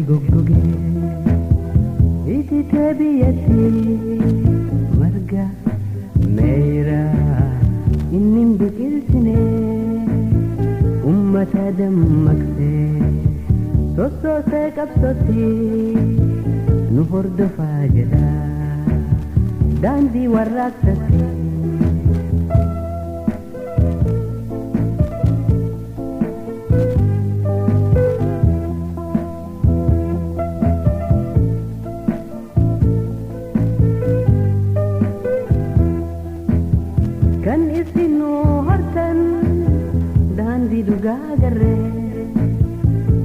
goggogee iti teebiyyatti marga meeyra innin biqilchine ummata dammaqsee sossoosee qabsootti nu hordofaa jedha daandii warraaqsatti. Kan isinu hortan daandii dhugaa garree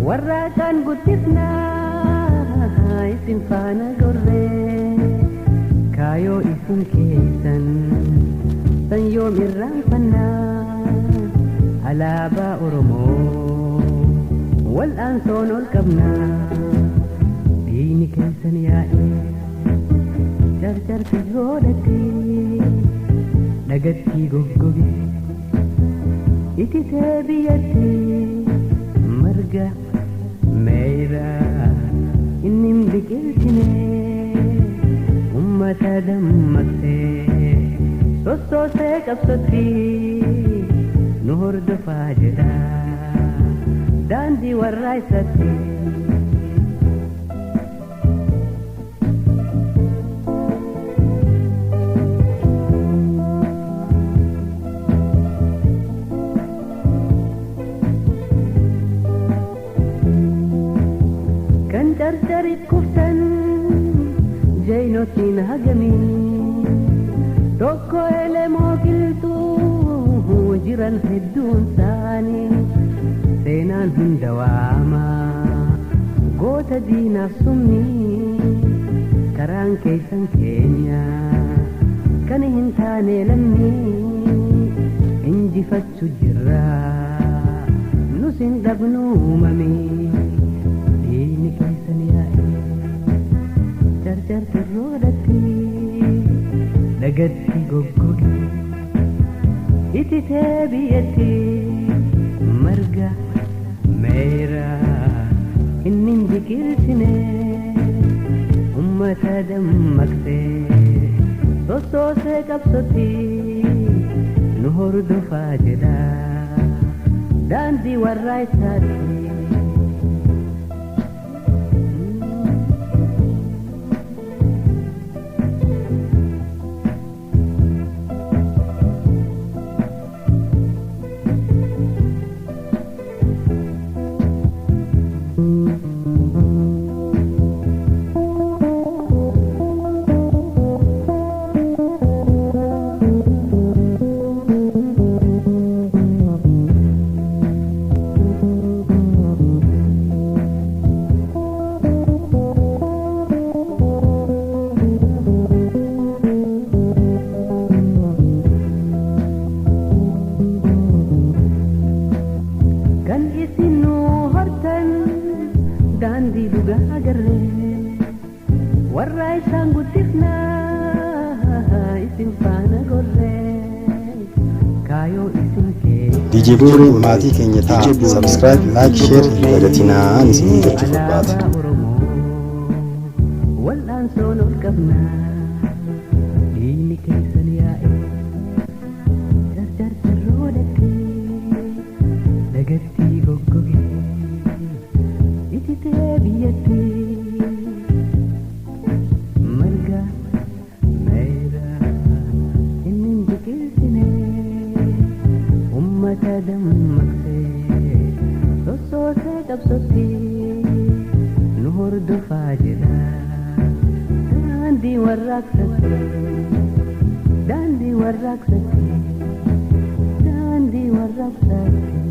warraaqaan guddifnaa isin faana gorree kaayoo isin keessan san yoom irraanfannaa alaabaa Oromoo wal'aansoon ol qabnaa diini keessan yaa'ee carcarti roodhattee nagatti goggogee iti teebiyyatti marga meeyra innin biqilchine ummata dammaqsee sossoosee qabsootti nu hordofaa jedha daandii warraaqsatti. Carcarit kuftan jaynotiin hagamii tokko elemoo qilxuu jiran hedduun isaanii seenaan hunda waama goota diinaaf summii karaan keessan keenya kan hin taane lammii injifachuu jirra nus hin dhabnu uumamii. Carcarti roodhattee nagatti goggogee iti teebiyyatti marga meeyra innin biqilchine ummata dammaqsee sossoosee qabsootti nu hordofaa jedha daandii warraaqsatti. Kan isinu hortan daandii dhugaa garree warra isaan guddifnaa isin faana gorree kaayoo isin keessa. DJ Buuri maatii keenya ta'a. Subscribe, like, share dagatinaan isin jechuu barbaada. Wal'aansoon ol qabnaa diini keessan yaa'ee carcarti roodhattee nagatti goggogee iti teebiyyatti marga meeyra innin biqilchine ummata dammaqsee sossoosee qabsootti nu hordofaa jedha daandii warraaqsatti daandii warraaqsatti daandii warraaqsatti.